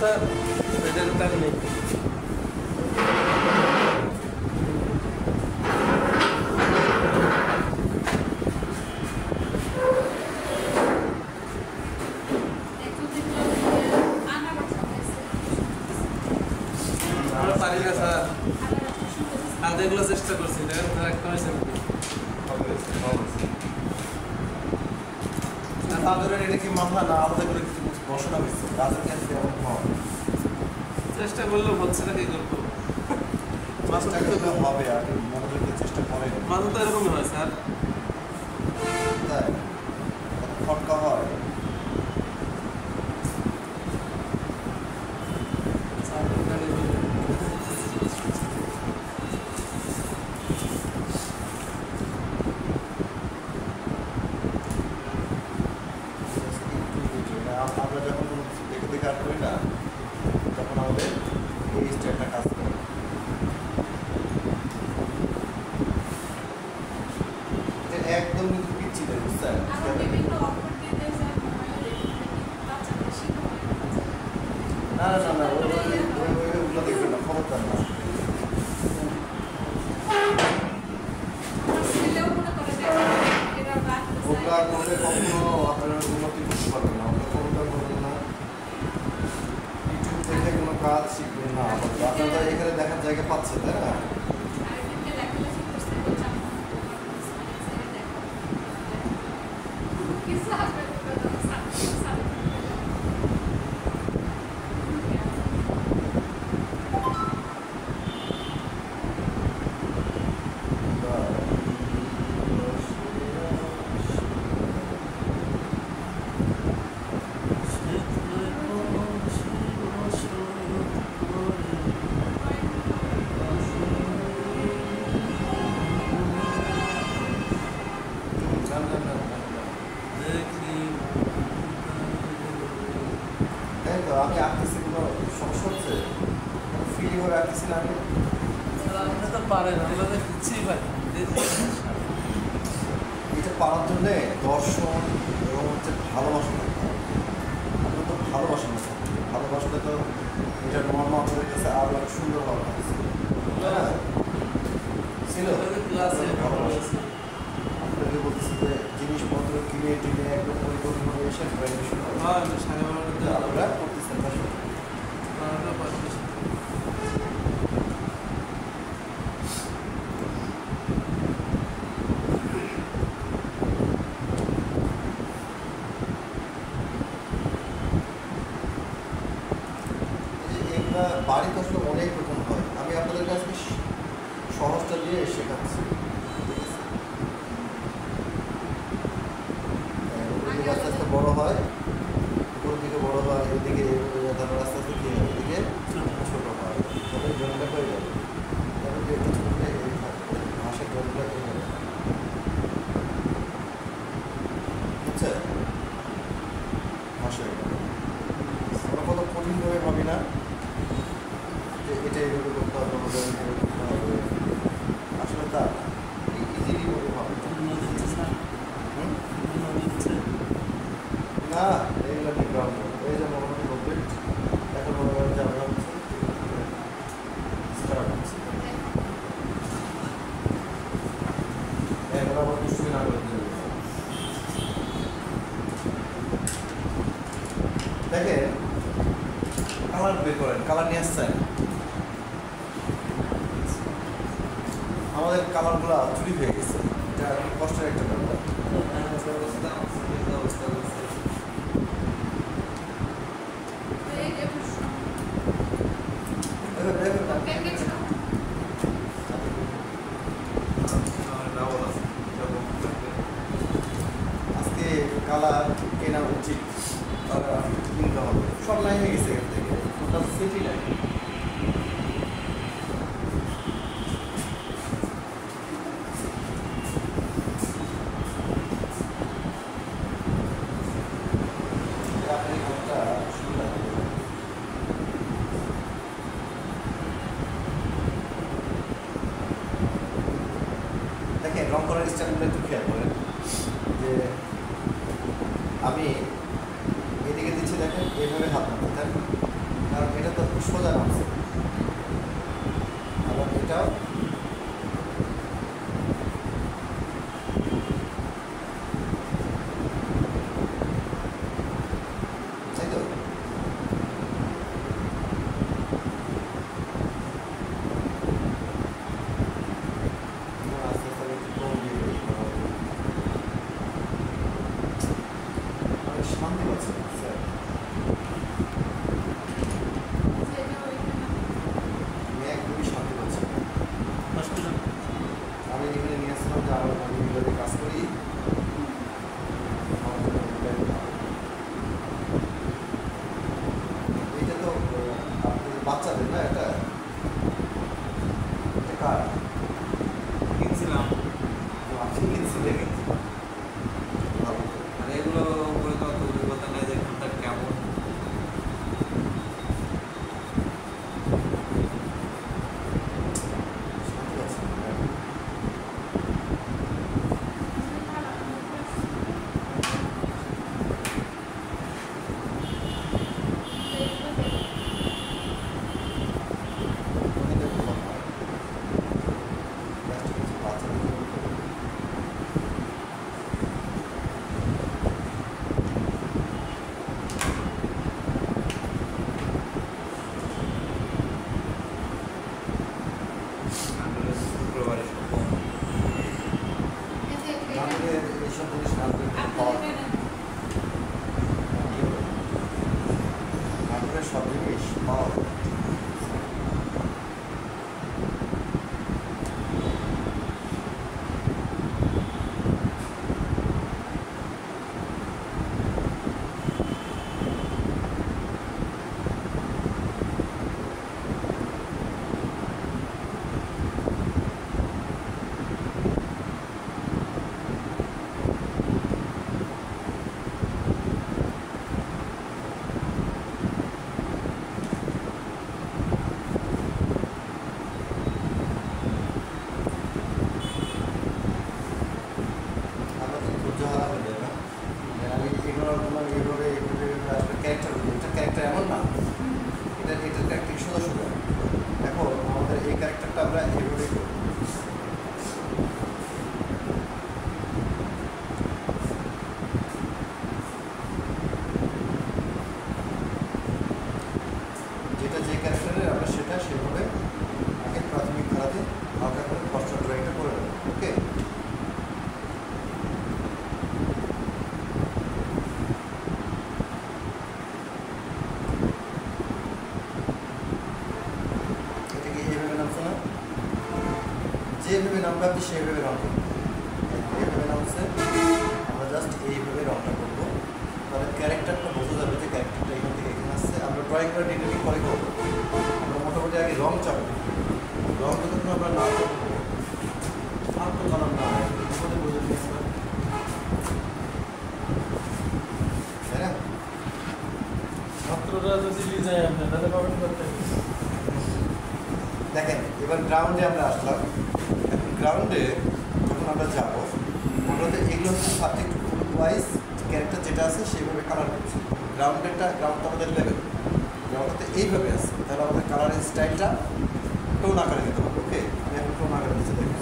Sir এটার টাকা নেই। আমরা পারি না স্যার, আর এগুলো চেষ্টা করছি একটা হয়েছে তাদের এটা কি মাথা না আলাদা করে কিছু বসানো হয়েছে রাজের কাছে চেষ্টা করলেও হচ্ছে না, কি করবো? চেষ্টা করলে হবে আর মনোযোগ চেষ্টা করে মাথা তো এরকমই হয় স্যার, তাই ফটকা হয়। আমরা যখন কোনো কিছু দেখে দেখে আর করি না তখন আমাদের এই স্টাইলটা কাজ করে। একদম কিন্তু পিচ্ছি দেয় বুঝছেন, না না না ওগুলো দেখবেন না, খবরদার না। ওগুলা করলে কখনো আপনারা উন্নতি করতে পারবেন না, ওগুলো খবরদার করবেন না। ইউটিউব দেখে কোনো কাজ শিখবেন না, আপনারা এখানে দেখার জায়গা পাচ্ছে তাই না? আমি আঁকতেছি কোনো সমস্যা হচ্ছে, ফ্রি ভাবে আঁকতেছি না আমি। আপনি তো পারেন, আমরা তো কিছুই পারি। এটা পারার জন্যে দর্শন এবং হচ্ছে ভালোবাসা থাকতে হবে। আপনার তো ভালোবাসা না থাকবে, ভালোবাসলে তো এটা নর্ম আপনাদের কাছে আরো সুন্দর ভালো লাগছে ছিল। ভালোবাসা আপনাকে বলতেছি যে জিনিসপত্র কিনে টিনে একদম পরিকল্পনা এসে গ্র্যাজুয়েশন আপনারা করতেছেন তার সাথে বাড়িতে আসলে অনেক রকম হয়। আমি আপনাদের কাছে সহজটা দিয়ে শেখাচ্ছি, আস্তে আস্তে বড় হয়, উপরের দিকে বড় হয়, এদিকে তারপর আস্তে আস্তে কি হয়, এদিকে ছোট হয়, তবে জমিটা হয়ে যাবে। তারপর যে একটু ছোট হয়ে এই থাকবে ঘাসের জমিটা হয়ে যাবে, বুঝছে? ঘাস হয়ে গেল। আমরা কত কঠিনভাবে ভাবি না যে এটা এইভাবে করতে হবে, করতে হবে, আসলে তা ইজিলি করে ভাবে না। এইগুলো ঠিক গ্রাউন্ড এই যে মোটামুটি কমপ্লিট, এখন মনে করেন যে আমরা হচ্ছে স্টার্ট হচ্ছে এগুলো আবার দুষ্টুমি না করে দিতে। দেখেন কালার বের করেন, কালার নিয়ে আসছেন, আমাদের কালারগুলো চুরি হয়ে গেছে, এটা কষ্টের একটা ব্যাপার। আজকে কালার কেনা উচিত, কিনতে হবে, সব লাইন হয়ে গেছে এখান থেকে, টোটাল সিটি লাইন। দেখেন রং করার স্টাইলগুলো একটু খেয়াল করেন, যে আমি এদিকে দিচ্ছি, দেখেন এইভাবে হাত মারতে, তাই সোজা নামছে, আবার এটাও তাই তো। আস্তে আস্তে একটু কম দিয়ে দিই, শান্তি পাচ্ছে স্যার। আমি একদমই শান্তি পাচ্ছি না। আমি যেখানে নিয়ে আসছিলাম যে আমি এগুলোতে কাজ করি, আমার জন্য এটাই ভালো। এইটা তো আপনাদের বাচ্চাদের না, এটা কার কিনছিলাম। আপনি কিনছিলেন? ভালো তো। আর এগুলো বলে তো অত অভিজ্ঞতা নেই যে কোনটা কেমন। শান্তি পাচ্ছি না। এটা ভালো হয়। Just কিছু বাচ্চাদের জন্য করে। শুক্রবারে নাহলে এইসব জিনিস নাহলে পাওয়া যায় না। নাহলে সব জিনিস পাওয়া যায়। আমরা তো ধৈর্য হারা হয়ে যায় না। আমি এগুলো বললাম এইভাবে আসলে ক্যারেক্টার, এটা ক্যারেক্টার এমন না, এটার ক্যারেক্টার সোজা সোজা। এখন আমাদের এই ক্যারেক্টারটা আমরা এইভাবেই করব। যেটা যে ক্যারেক্টারের আমরা সেটা সেভাবে আগে প্রাথমিক ধারাতে হালকা করে কস্টার ড্রয়িংটা করে নেব। ওকে, এটা কি এইভাবে নামছে না? যেভাবে নামবে আপনি সেইভাবে রং করবেন। এইভাবে নামছে, আমরা জাস্ট এইভাবে রংটা করবো, তাহলে ক্যারেক্টারটা বোঝা যাবে যে ক্যারেক্টারটা এখান থেকে এখানে আসছে। আমরা ড্রয়িং করে ডিটেলিং পরে করবো। আমরা মোটামুটি আগে রং চাপবো। রং যতক্ষণ আমরা না চাপবো, আর তো জানাম না বিপদে বোঝা নিয়েছে, তাই না? ছাত্ররা যদি লিজায় আপনি তাহলে পাবেন করতে। দেখেন এবার গ্রাউন্ডে আমরা আসলাম। এখন গ্রাউন্ডে যখন আমরা যাবো, আমরা তো এগুলো হচ্ছে সাবজেক্ট ওয়াইজ ক্যারেক্টার যেটা আছে সেইভাবে কালার করছি। গ্রাউন্ডেরটা গ্রাউন্ডটা আমাদের লেভেল, গ্রাউন্ডটা এইভাবে আছে, তাহলে আমাদের কালারের স্টাইলটা টোন আকারে দিতে হবে। ওকে, আমি এখন টোন আকারে দিচ্ছি, দেখুন।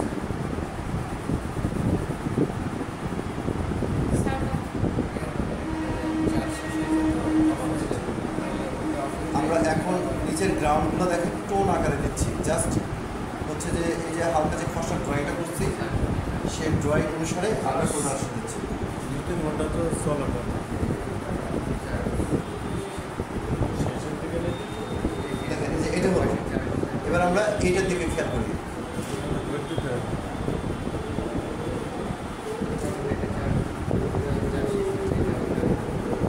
আমরা এখন নিচের গ্রাউন্ডগুলো দেখেন টোন আকারে দিচ্ছি। জাস্ট হচ্ছে যে এই যে হালকা যে খসড়া ড্রয়িংটা করছি, সেই ড্রয়িং অনুসারে আমরা টোন আসে দিচ্ছি। দুটো ঘন্টা তো চলো কথা শেষের দিকে দেখেন এই যে এটা হলো। এবার আমরা এইটার দিকে খেয়াল করি।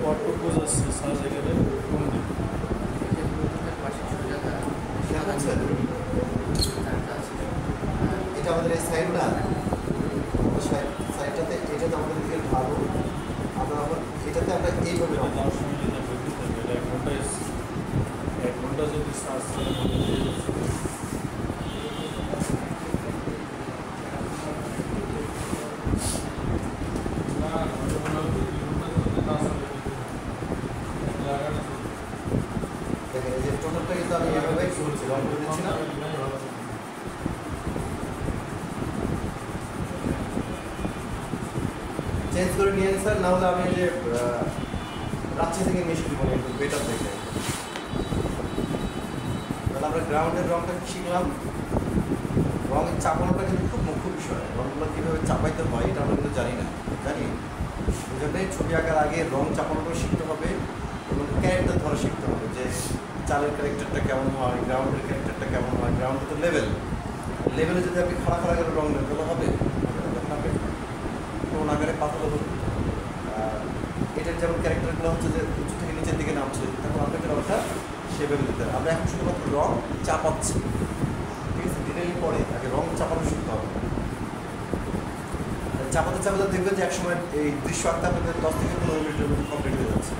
পটপট বোঝাচ্ছে সাজে গেলে কোন দিকে খেয়াল করছেন? এটা আমাদের এই সাইড না, সাইডটাতে এটাতে আমাদের দিকে ভালো। আমরা আবার এটাতে আমরা এইভাবে রং যাওয়ার সময় যেটা বলতে থাকবে এটা 1 ঘন্টা যদি সাজ দেখেন এই যে টোটালটা কিন্তু আমি এভাবে কি করছি রং করে দিচ্ছি না। চেঞ্জ করে নিয়ে স্যার, না হলে আমি এই যে রাঁচি থেকে মিশে দিব একটু বেটার দেখে। তাহলে আমরা গ্রাউন্ডের রংটা শিখলাম। রঙের চাপানোটা কিন্তু খুব মুখ্য বিষয়। রঙগুলো কীভাবে চাপাইতে হয় এটা আমরা কিন্তু জানি না, জানি। এই জন্যই ছবি আঁকার আগে রং চাপানোটা শিখতে হবে এবং ক্যারেক্টার ধরা শিখতে হবে, যে চালের ক্যারেক্টারটা কেমন হয়, গ্রাউন্ডের ক্যারেক্টারটা কেমন হয়। গ্রাউন্ডে তো লেভেল, লেভেলে যদি আপনি খাড়া খাড়া করে রং দেন তাহলে হবে কোন আকারে পাতলা হবে। এটার যেমন ক্যারেক্টারগুলো হচ্ছে যে উঁচু থেকে নিচের দিকে নামছে, তখন আপনাকে রংটা সেভাবে দিতে হবে। আমরা এখন শুধুমাত্র রং চাপাচ্ছি, ঠিক আছে? ডিটেইলিং পরে আগে রং চাপানো শিখতে হবে। চাপাতে চাপাতে দেখবেন যে একসময় এই দৃশ্য আঁকতে আপনাদের 10 থেকে 15 মিনিটের মধ্যে কমপ্লিট হয়ে যাচ্ছে।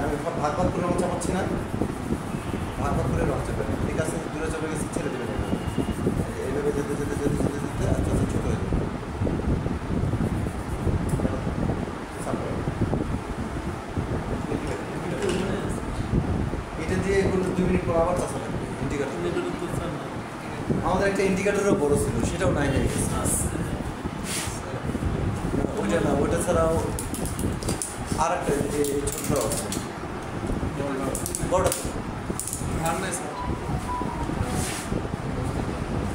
আমি ভাগ ভাগ করে রং চাপাচ্ছি না, ভাগ ভাগ করে রং চাপাই। ঠিক আছে, দূরে চলে গেছে, ছেড়ে দেবেন। এইভাবে যেতে যেতে যেতে যেতে যেতে আস্তে আস্তে ছোটো হয়ে যাবে। এটা দিয়ে এগুলো 2 মিনিট পর আবার চাষা লাগবে। ইন্ডিকেটর আমাদের একটা ইন্ডিকেটরও বড় ছিল, সেটাও নাই হয়ে গেছে। ওইটা না, ওইটা ছাড়াও আর একটা ছোট্ট আছে বড় ধার নাই স্যার,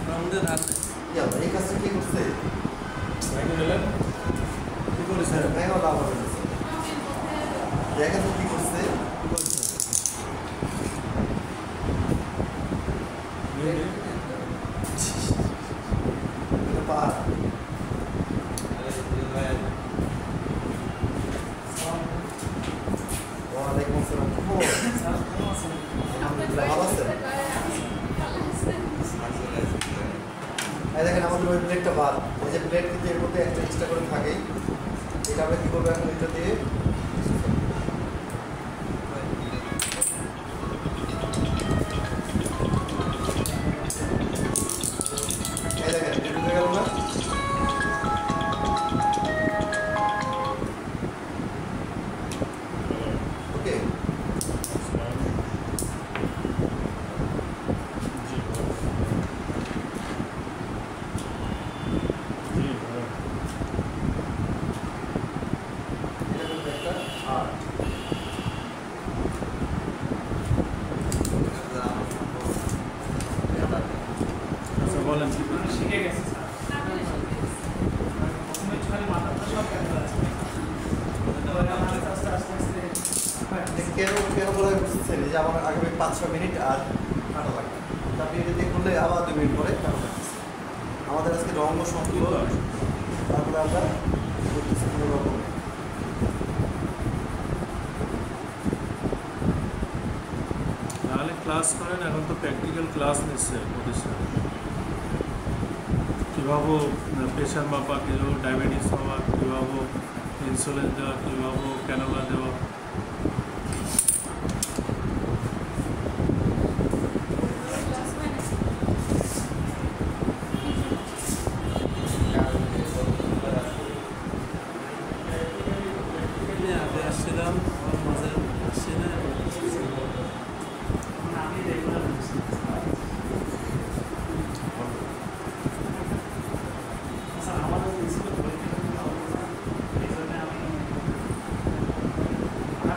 রাউন্ডের ধার নাই। এই কাজটা কি করছে? কি করি স্যার? ভেঙে লাভ হবে দেখা তো কি করছে। পাহাড় ওয়ালাইকুম আসসালাম। ভালো আছেন? এই দেখেন আমাদের ওই প্লেটটা বাদ। এই যে প্লেট কিন্তু এর মধ্যে একটা এক্সট্রা করে থাকেই। এটা আমরা কী করবো এখন? এটা দিয়ে এই দেখেন এটা ঢুকে গেল না? ওকে, বলেন কি শিখে গেছে স্যার। প্রথমে ছয় মাথাটা সব ক্যান্সেল আছে। আস্তে আস্তে আস্তে কেন কেন বলে বুঝতেছেন যে আমার আগামী 5-6 মিনিট আর কাটা লাগবে। আপনি এটা দিয়ে করলে আবার 2 মিনিট পরে কাটা লাগতেছে। আমাদের আজকে রঙ সংকুল, তারপরে আমরা করতেছি কোনো রকম। তাহলে ক্লাস করেন, এখন তো প্র্যাকটিক্যাল ক্লাস নিচ্ছে প্রতিষ্ঠানে। কীভাবে প্রেশার মাপা, কীভাবে ডায়াবেটিস হওয়া, কীভাবে ইনসুলিন দেওয়া, কীভাবে ক্যানোলা দেওয়া। আগে আসছিলাম, আমার মাঝে আসছি না। আমি রেগুলার স্যার আমাদের স্কুলে পরীক্ষা এই জন্য আমি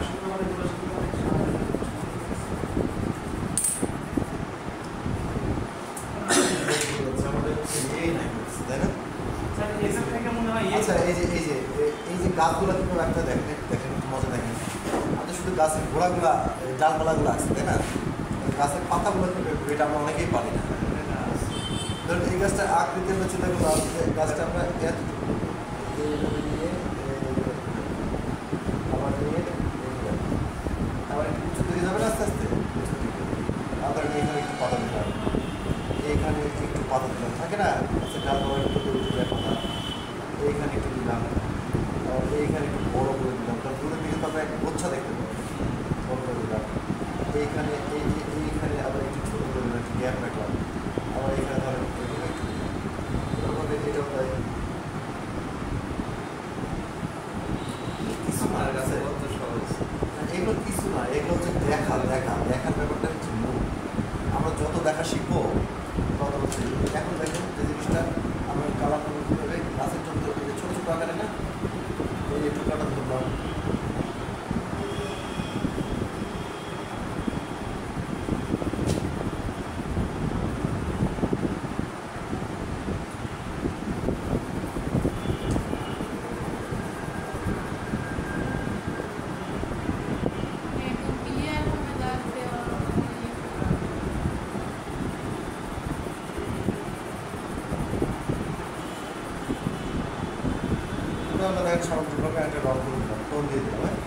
শুক্রবারে আমাদের এই নাই তাই না? স্যার এখান থেকে মনে হয় আচ্ছা, এই যে গাছগুলো কিন্তু একটা দেখেন দেখেন একটু মজা দেখেন। আমাদের শুধু গাছের গোড়াগুলা, ডালপালাগুলো আছে তাই না? গাছের পাতাগুলো কিন্তু এটা আমরা অনেকেই পারি না। ধরুন এই গাছটা আকৃতি আমরা চিন্তা করলাম যে গাছটা আমরা এতটুকু এইভাবে নিয়ে আবার নিয়ে আবার একটু উঁচু দিকে যাবে না আস্তে আস্তে উঁচু দিকে। আবার এখানে একটু পাতা দিলাম, এইখানে একটু পাতা দিলাম, থাকে না গাছের ডালপালা একটু উঠে পাতা, এইখানে একটু দিলাম, আর এইখানে একটু বড় করে দিলাম। তার দূরের দিকে তো আমরা একটা গোচ্ছা দেখতে পাবো, বড় করে দিলাম। এইখানে এইখানে আবার একটু ছোটো করে দিলাম, একটু গ্যাপ রাখলাম। আবার এইখানে ধরেন এভাবে একটু এরকমভাবে এটাও তাই। কিছু না গাছে এগুলো কিছু না, এগুলো মধ্যে আমরা দেখেন সামগ্রিকভাবে একটা রং করে দিলাম, টোন দিয়ে দিলাম, হ্যাঁ।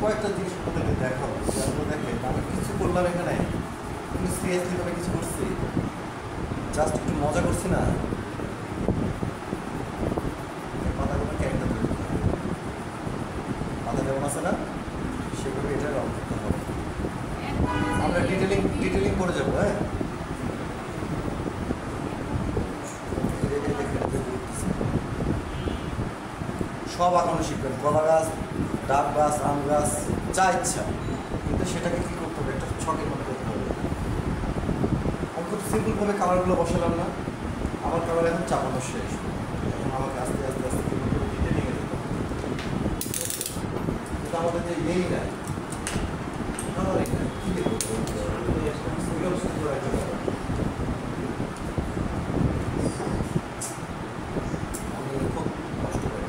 কয়েকটা জিনিস আপনাদেরকে দেখাবো, যে আপনারা দেখেন আমি কিছু করলাম এখানে, কিন্তু সিরিয়াসলি ভাবে কিছু করছি, জাস্ট একটু মজা করছি না, পাতাগুলো ক্যারেক্টার তৈরি করতে হবে। পাতা যেমন আছে না, সেভাবে এটা রং করতে হবে। আমরা ডিটেলিং করে যাবো, হ্যাঁ। সব আঁকানো শিখবেন, কলা গাছ, ডাব গাছ, আম গাছ, যা ইচ্ছা, কিন্তু সেটাকে কী করতে হবে, একটা ছকের মধ্যে করতে হবে। আমি খুব সিম্পলভাবে কালারগুলো বসালাম না, আমার কালার এখন চাপানো শেষ, এখন আমাকে আস্তে আস্তে আস্তে ডিটেলিংয়ে যেতে হবে। কিন্তু আমাদের যে ইয়েই নাই, কালারই নাই, কী করতে হবে, এগুলো সুন্দর একটা ব্যাপার। আমি খুব কষ্ট করি।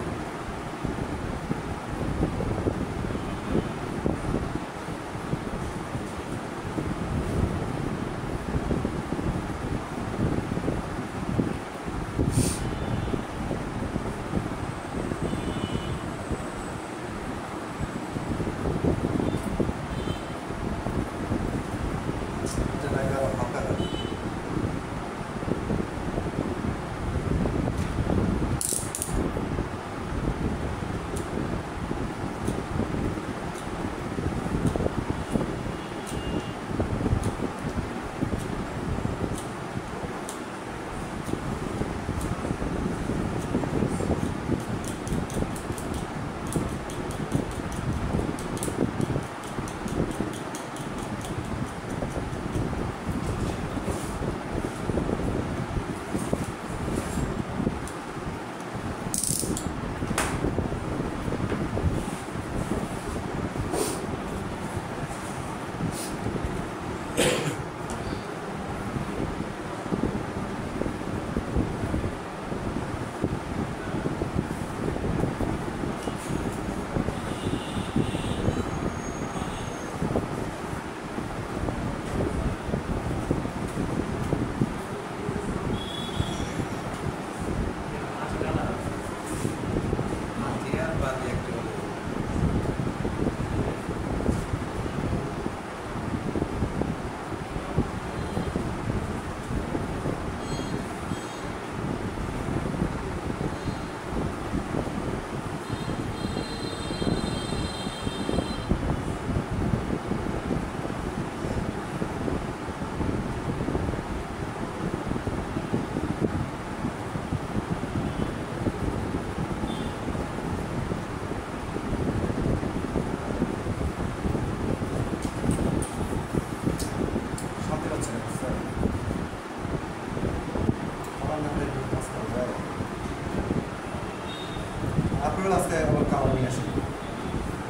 আপনারা আজকে আবার কালার নিয়ে আসেন,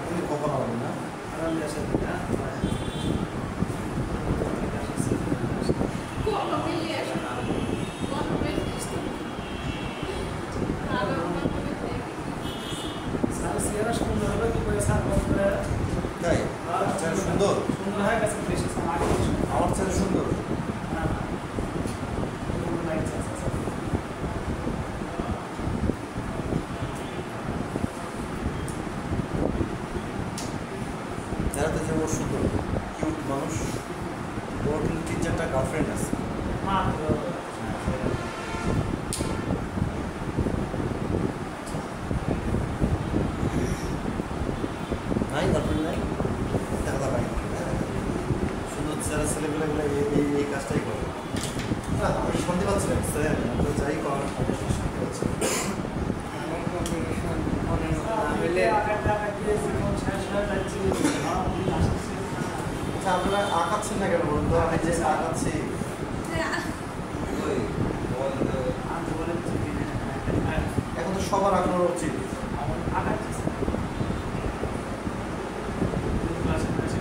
কিন্তু কখন হবে না তাই সুন্দর, আমার ছেলে সুন্দর। যারা তো যে ওর সুন্দর কিউট মানুষ, ওর কিন্তু 3-4টা গার্লফ্রেন্ড আছে। নাই গার্লফ্রেন্ড নাই, দেখা নাই, সুন্দর যারা ছেলেগুলো এই কাজটাই করে। না আমি শান্তি পাচ্ছিলাম স্যার, আমরা যাই করার শান্তি পাচ্ছিলাম। আচ্ছা আপনারা আঁকাচ্ছেন না কেন বলুন তো? আমি যে আঁকাচ্ছি ওই বল এখন তো সবার আগ্রহ উচিত। আমার আঘাত দিচ্ছে ক্লাসে ক্লাসে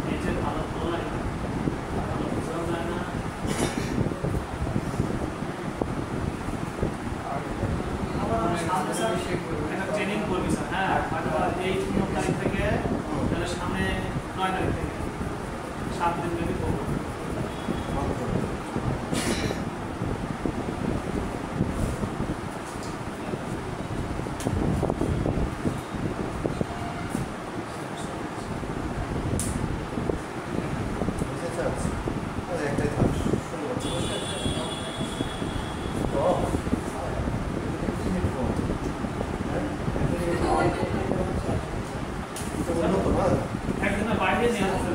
নিজের ভালো ভালো লাগে না, ভালো বোঝাও যায় না। আমার সামনে স্যার একটা ট্রেনিং করবি স্যার, হ্যাঁ হয়তো এই 9 তারিখ থেকে তাহলে সামনে 9 তারিখ থেকে 7 দিন ব্যাপী করবো। একটাই থাক, শুরু করছি। তো উন্নত না, একদিনের বাইরে নিয়ে আসতে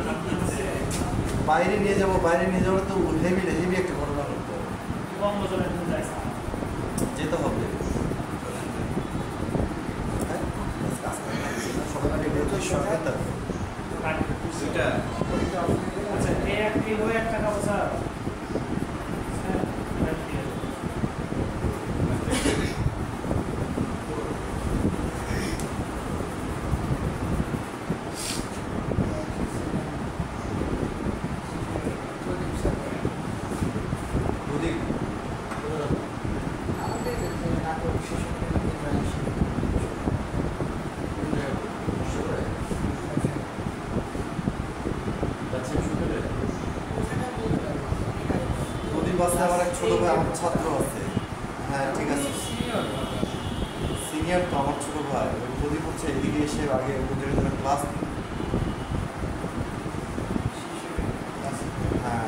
বাইরে নিয়ে যাবো, বাইরে নিয়ে যাবো তো হেভি হেভি একটা ঘটনা ঘটতো, কম বছর একদিন যায় স্যার। যেতে হবে। হ্যাঁ? সবাই মিলে বের হয়ে সরকার থাকবে। দুইটা আচ্ছা এই বই একটা খাবো স্যার। স্যার, এটা দিয়ে দেবো। দুদিক দুদিন বাসে আমার এক ছোট ভাই, আমার ছাত্র আছে। হ্যাঁ ঠিক আছে, সিনিয়র তো আমার ছোট ভাই। ওই প্রদীপ হচ্ছে এদিকে এসে আগে ওদের জন্য ক্লাস, হ্যাঁ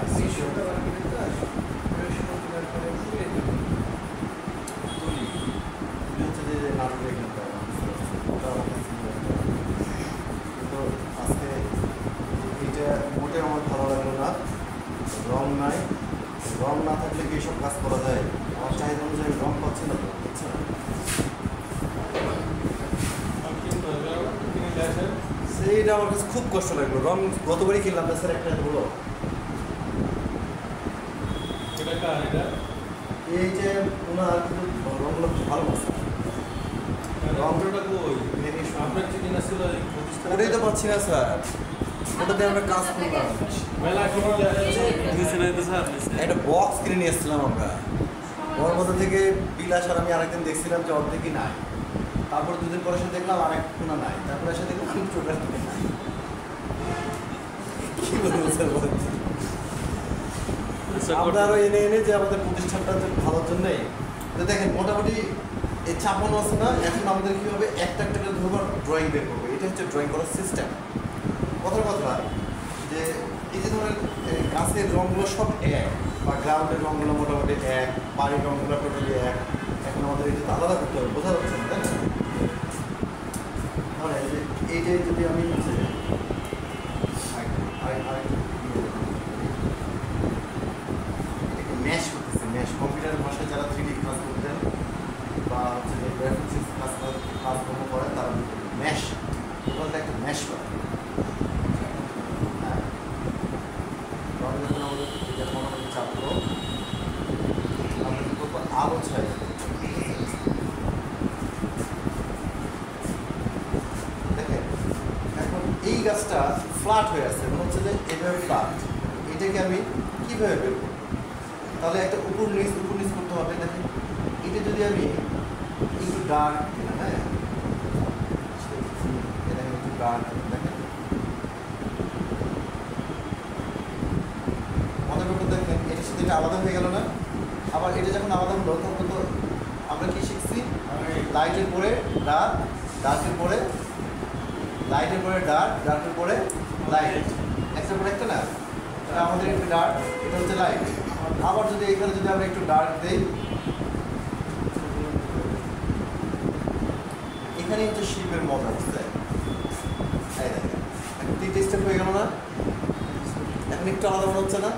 হচ্ছে যে নাটক এখানটা ওটা আমাকে senior। কিন্তু আজকে এইটা মোটেও আমার ভালো লাগলো না। রং নাই, রং না থাকলে কি এসব কাজ করা যায়? আমার চাহিদা অনুযায়ী রং পাচ্ছি না তো, বুঝছে না? সেইটা আমার কাছে খুব কষ্ট লাগলো। রং গতবারই কিনলাম না স্যার, একটা হলো এই যে ওনার কিন্তু রংগুলো খুব ভালো আছে। ওটাই তো পাচ্ছি না স্যার, ওটাতে আমরা কাজ করলাম। নিচে নাই তো স্যার, একটা বক্স কিনে নিয়ে এসেছিলাম আমরা, ওর মধ্যে থেকে বিলাস আর আমি আরেকদিন দেখছিলাম যে অর্ধেকই নাই। তারপর দুদিন পরে এসে দেখলাম আরেক কোনা নাই, তারপরে এসে দেখলাম টোটাল নাই। কি বলবো স্যার বলেন? আমরা আরো এনে এনে যে আমাদের প্রতিষ্ঠানটা যে ভালোর জন্যই তো দেখেন মোটামুটি এই চাপানো আছে না। এখন আমাদের কি হবে, একটা একটা করে ধরবার ড্রয়িং বের করবো। এটা হচ্ছে ড্রয়িং করার সিস্টেম। কথার কথা যে এই যে ধরেন গাছের রঙগুলো সব এক, বা গ্রাউন্ডের রঙগুলো মোটামুটি এক, বাড়ির রঙগুলো টোটালি এক। এখন আমাদের এটা তো আলাদা করতে হবে, বোঝা যাচ্ছে না তাই না? মানে এই যে যদি আমি হচ্ছে ম্যাশ করতেছি, ম্যাশ কম্পিউটারের ভাষায় যারা 3D কাজ করতেন বা হচ্ছে গ্রাফিক্স কাজকর্ম করেন তারা ম্যাশ, টোটালটা একটা ম্যাশ করে। হ্যাঁ, তাহলে যখন আমাদের যখন আমাদের ছাত্র আমরা কি করবো, আলো ছাই দেখেন। এখন এই গাছটা ফ্ল্যাট হয়ে আছে, মনে হচ্ছে যে এভাবে ফ্ল্যাট। এটাকে আমি কীভাবে বের করবো? তাহলে একটা উপর নিচ করতে হবে। দেখেন এটা যদি আমি একটু ডার্ক, হ্যাঁ এটা একটু ডার্ক, দেখেন মনে করতে দেখেন এটার সাথে এটা আলাদা হয়ে গেল না? আবার এটা যখন আলাদা হলো তখন তো আমরা কি শিখছি, লাইটের পরে ডার্ক, ডার্কের পরে লাইটের পরে ডার্ক, ডার্কের পরে লাইট, একটা পরে একটা না। এটা আমাদের একটু ডার্ক, এটা হচ্ছে লাইট। আবার যদি এখানে যদি আমরা একটু ডার্ক দিই, এখানে হচ্ছে শিল্পের মজা বুঝতে। এই দেখেন এখন 3টে স্টেপ হয়ে গেল না? এখন একটু আলাদা মনে হচ্ছে না?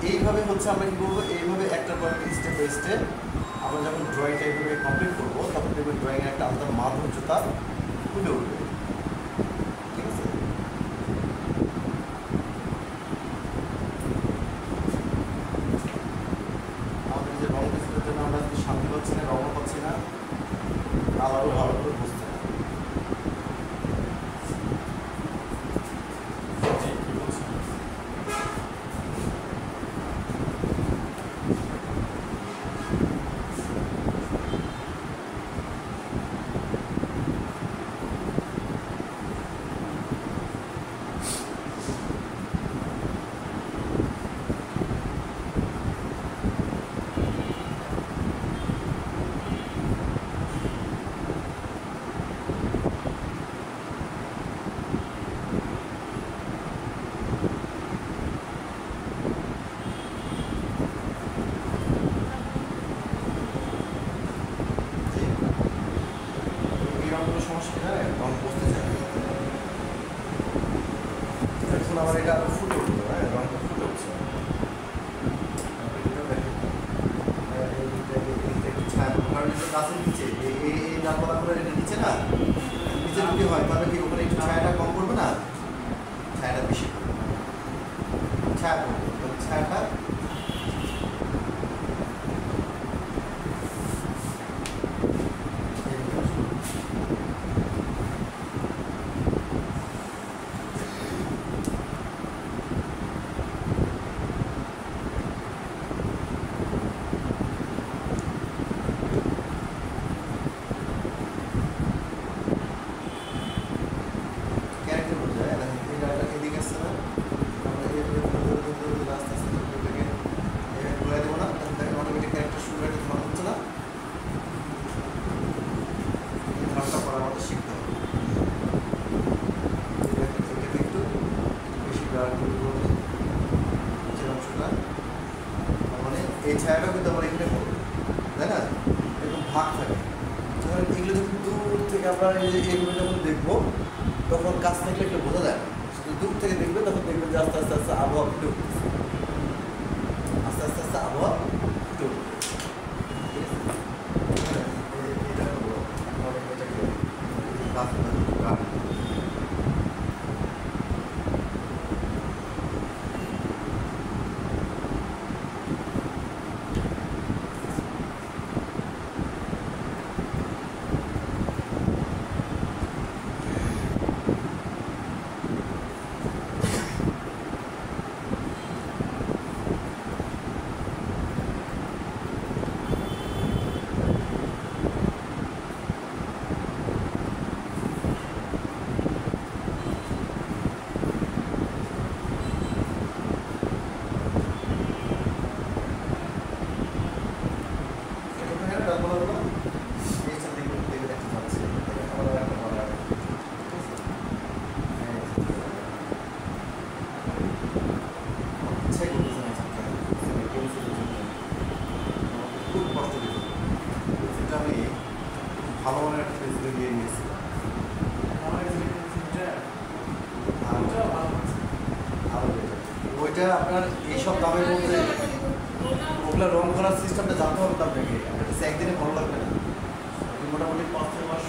এইভাবে হচ্ছে আমরা কী করবো, এইভাবে একটা পর স্টেপ বাই স্টেপ আমরা যখন ড্রয়িংটা এইভাবে কমপ্লিট করবো তখন দেখবেন ড্রয়িংয়ের একটা আলাদা মাধুর্যতা ফুটে উঠবে। ঠিক আছে? আমাদের আমার এটা আরো ফুটে উঠলো, হ্যাঁ রঙটা ফুটে উঠছে। কারণ এটা গাছের নিচে এই ডালপালাগুলো এটা নিচে না, নিচে যদি হয় তাহলে কি ওখানে একটু ছায়াটা কম করবে না, ছায়াটা বেশি করবে, ছায়া করবে, ছায়াটা এই ছায়াটা কিন্তু আমার এখানে পড়বে, তাই না? এরকম ভাগ থাকে। যখন এগুলো যখন দূর থেকে আমরা এই যে এগুলো যখন দেখবো তখন কাছ থেকে এগুলো বোঝা যায় না, শুধু দূর থেকে দেখবে তখন দেখবেন যে আস্তে আস্তে আস্তে আবহাওয়া ফুটে উঠতেছে, আস্তে আস্তে আস্তে আবহাওয়া ফুটে উঠবে। এটা করবো এটাকে ভালো মানের একটা পেন্সিল দিয়ে নিয়েছি। ওইটা আপনার এইসব দামের মধ্যে ওগুলা রং করার সিস্টেমটা জানতে হবে তো আপনাকে, একদিনে ভালো লাগবে না, মোটামুটি 5-6 মাস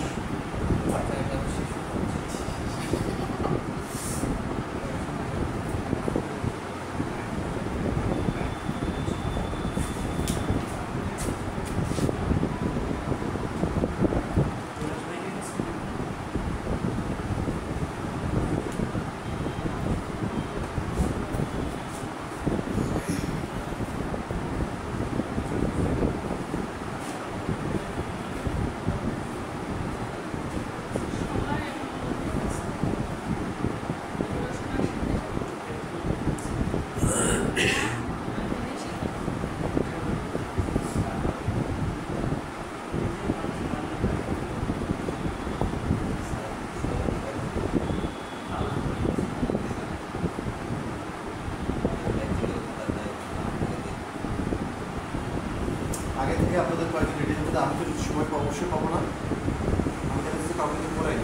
আগে থেকে আপনাদের কয়েকজন রেডি হতে, আমি তো সময় অবশ্যই পাবো না, আমি তাহলে কাউকে করাই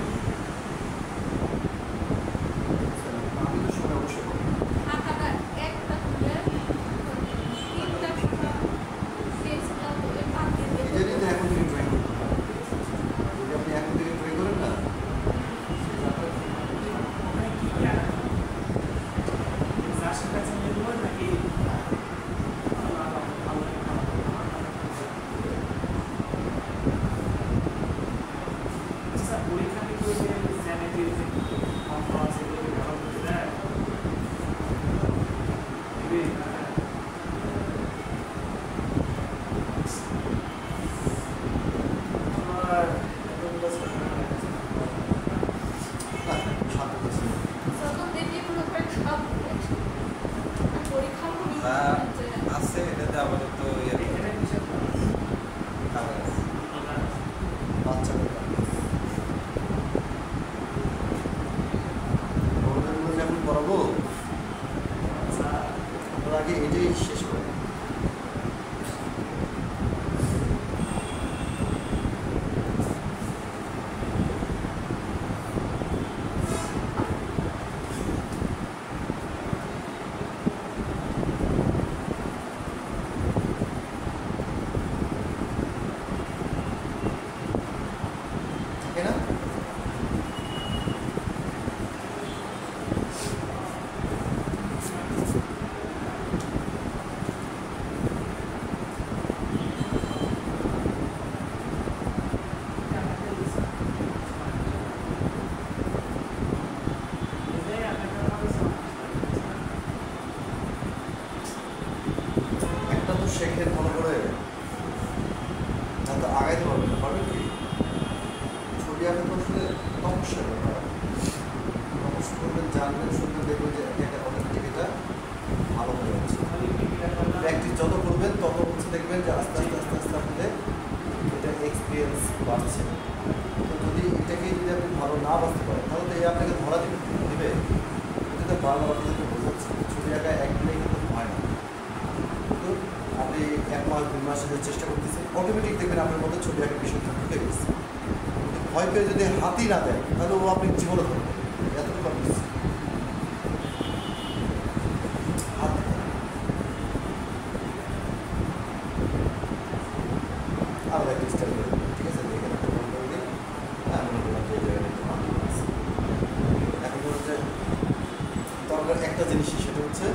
আমি তো সময় অবশ্যই পাবো। এই জন্যই তো এখন থেকে ড্রয়িং করতে হবে, যদি আপনি এখন থেকে ড্রয়িং করেন না আপনাকে ধরা দিবে কিন্তু বারবার আপনাদেরকে বোঝাচ্ছে ছবি আঁকা একদিনে কিন্তু হয় না। কিন্তু আপনি 1 মাস 2 মাস চেষ্টা করতেছেন, অটোমেটিক দেখবেন আপনার মধ্যে ছবি আঁকার বিষয়টা ঢুকে গেছে। ভয় পেয়ে যদি হাতই না দেয় তাহলে ও আপনি জীবনে ধরবেন এতটুকু আপনি হাত আলাদা একটা স্টাইল করে দেবেন, ঠিক আছে? দেখে একটা ফোন করে দিন, হ্যাঁ মনে করলাম যে এই জায়গাটা একটু মাটি আছে। এখন হচ্ছে দরকার একটা জিনিসই, সেটা হচ্ছে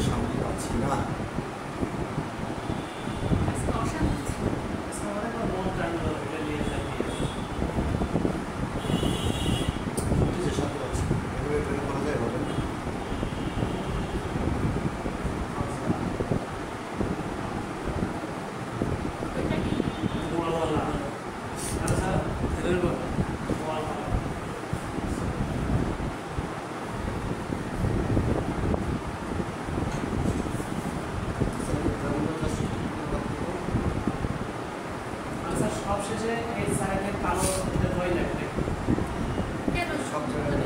সামনে পাচ্ছি না। সবশেষে এই সাইডে কালো দই লাগবে কেন সব জায়গায়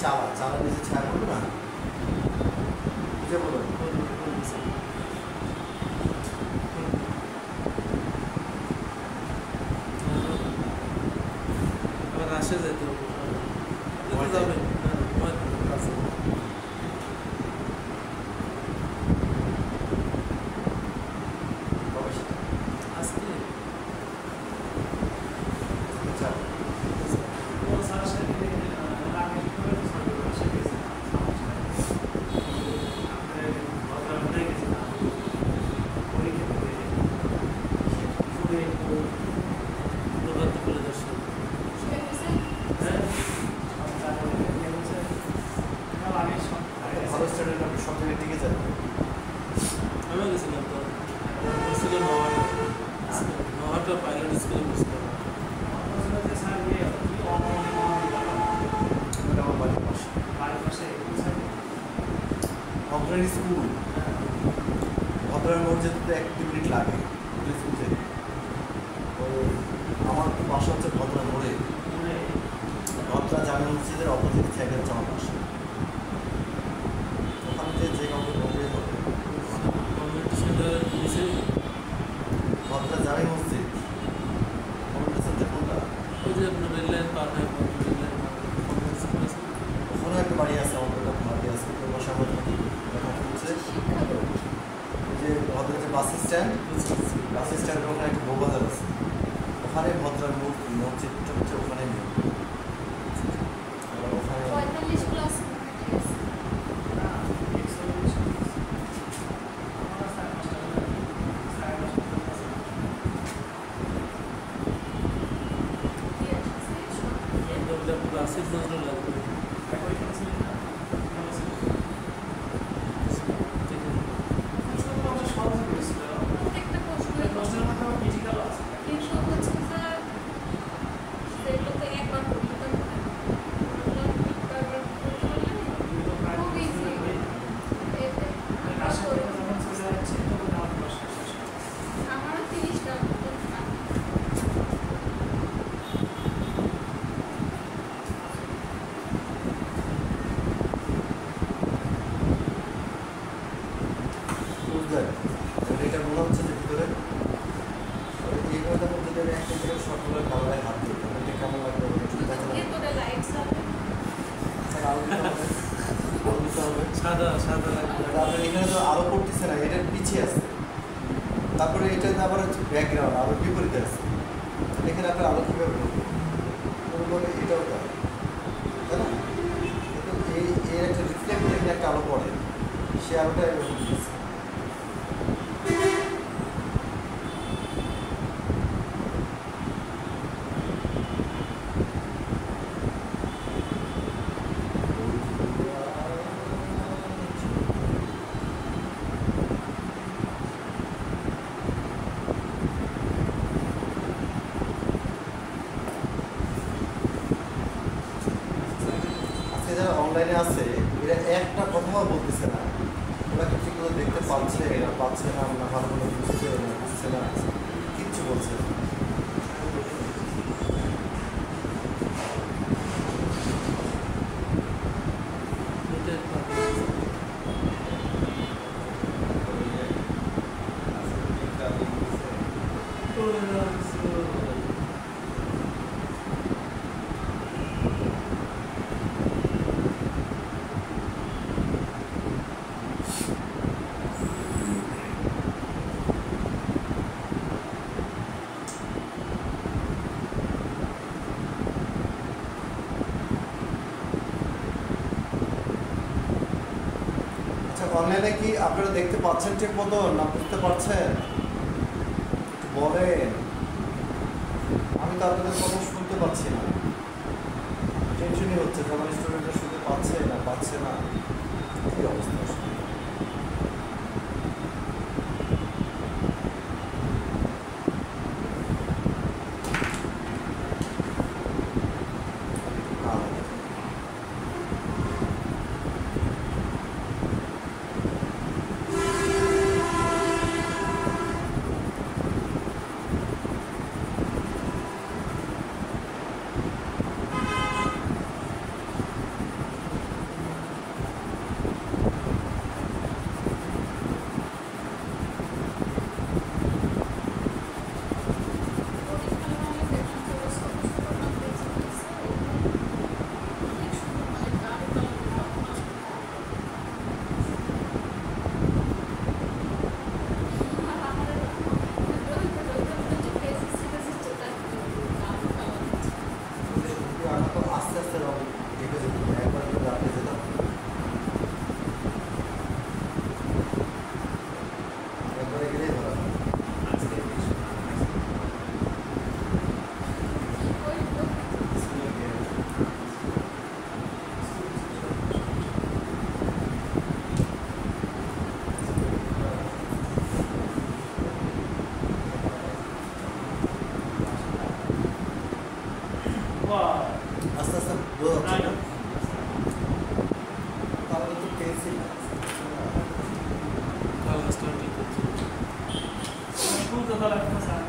চালা নিচে ছায়া করবে না বুঝে বলুন আবার আসে যেতে হবে যেতে যাবে আছে কবে সেটা আজকে আচ্ছা ও স্যার সাথে আগে কি করে সর্বে বসে গেছে আমরা কথা বলে গেছি না পরীক্ষা দিতে শুনে প্রভাত করে দর্শন ভালো স্টুডেন্ট আপনি সব জায়গায় টিকে যান আমিও গেছিলাম তো ছিল নহাটা পাইলট স্কুলে বসলাম ওটা আমার বাড়ির পাশে অগ্রণী স্কুল ভদ্রার মোড় যেতে 1-2 মিনিট লাগে স্কুল থেকে ওই আমার বাসা হচ্ছে ভদ্রা মোড়ে ভদ্রা জামে মসজিদের অপোজিট সাইডে হচ্ছে আমার বাসা ওখানে যে কাউকে বললেই হবে কমিউনিটি সেন্টারের নিচে ভদ্রা জামে মসজিদ কমিউনিটি সেন্টার কোনটা ওই যে আপনার রেল লাইন পার হয়ে রেল লাইন ওখানে একটা বাড়ি আছে আমার একটা বাড়ি আছে ওই বাসা আমরা থাকি ওখানে হচ্ছে ওই যে ভদ্রা যে বাস স্ট্যান্ডের ওখানে একটা বউবাজার আছে ওখানে ভদ্রার মসজিদটা হচ্ছে ওখানে নেই ওখানে 45 প্লাস ক্লাসিক নজরুল লাগবে প্রত্যেকটা প্রশ্নের কিন্তু হচ্ছে যে সেগুলো তো একবার করতে পারবে খুব ইজি এতে আমারও 30টা বুঝলেন এটা মনে হচ্ছে যে ভিতরে এই ঘরটার মধ্যে যদি একটা করে সবগুলো কালারে হাত দিই তাহলে এটা কেমন লাগবে একটু দেখা যাবে এতটা লাইটস হবে আলো দিতে হবে আলো দিতে হবে সাদা সাদা লাগবে তারপরে এখানে তো আলো পড়তেছে না এটা পিছিয়ে আছে তারপরে এটা আবার হচ্ছে ব্যাকগ্রাউন্ড আবার বিপরীতে আছে এখানে আপনার আলো কীভাবে ঢুকবে এটাও তাই তাই না কিন্তু এই একটা রিফ্লেক্ট এখানে একটা আলো পড়ে সে আলোটা এরকম দিচ্ছে আজকে যারা অনলাইনে আছে এরা একটা কথাও বলতেছে না ওরা কি ঠিক মতো দেখতে পাচ্ছে না ভালো মতো বুঝছে না কিচ্ছু বলছে না অনলাইনে কি আপনারা দেখতে পাচ্ছেন ঠিক মতো না বুঝতে পারছেন বলেন আমি তো আপনাদের কথা শুনতে পাচ্ছি না টেনশনই হচ্ছে যখন স্টুডেন্টরা শুনতে পাচ্ছে না কি অবস্থা আসলে? কাগজটা ঠিক আছে। খুলতে তো লাগবে না স্যার।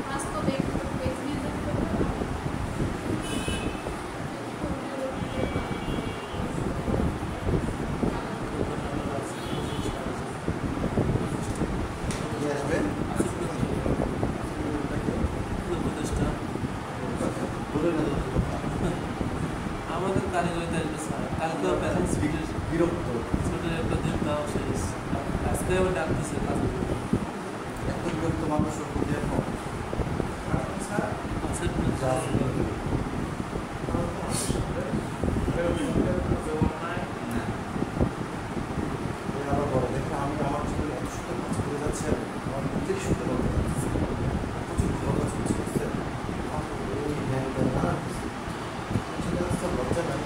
বাস্তবে একটু পেজ নিয়ে দেখতে পারো। নিয়ে আসবে উপদেশটা বলে না আমাদের কারিগরিতে আসবে স্যার। কালকেও প্যারেন্টস স্পিডের বিরক্ত স্পিডের একটা দিন দেওয়া শেষ। আজকে আবার ডাকতেছে কাজে। এত বিরক্ত মানুষের প্রতি এখন স্যার যা আবার বড় দেখে আমি আমার জীবনে এত সুন্দর কাজ করে যাচ্ছে আমার নিজেরই সুন্দর হতে যাচ্ছে প্রচুর ভালো কাজ করছে বুঝতে এই জ্ঞান দেন না ঠিক আছে লজ্জা নাই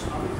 সবাই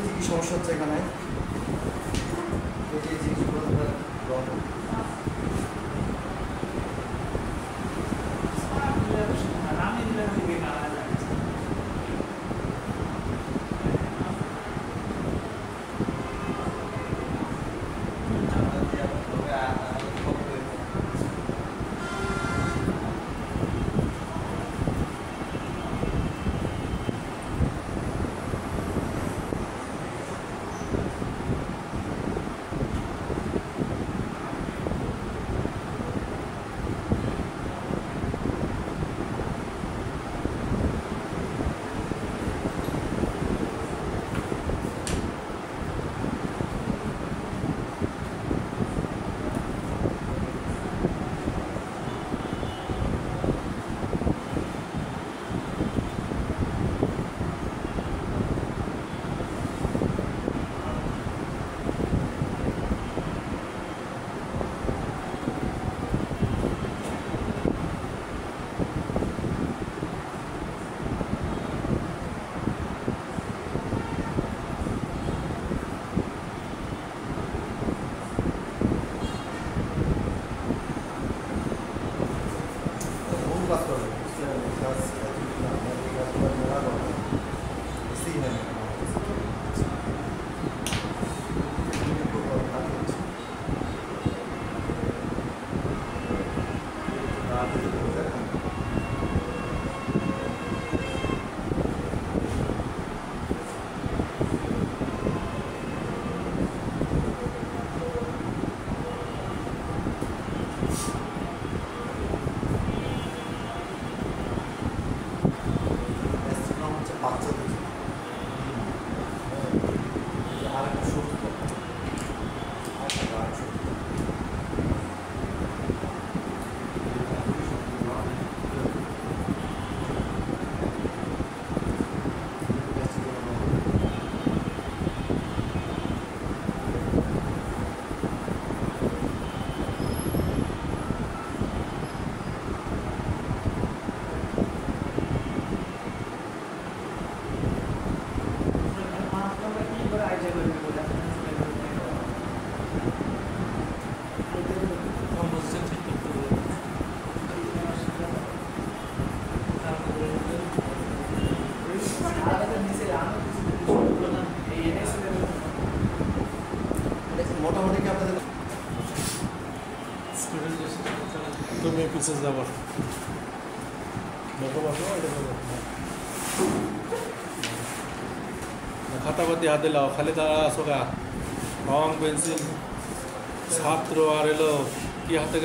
কি সমস্যা হচ্ছে এখানে? এই যে জিনিসগুলো রং মোটামুটি কি আপনাদের তুমি পিছে যাবো খাতাপাতি হাতে লাও খালি তারা আসো গা রং পেন্সিল ছাত্র আর এলো কি হাতে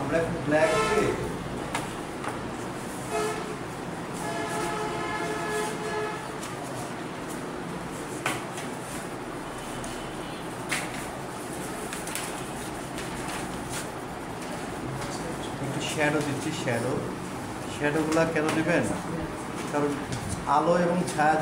আমরা এখন ব্ল্যাক দিয়ে একটু শ্যাডো দিচ্ছি শ্যাডোগুলা কেন দিবেন কারণ আলো এবং ছায়া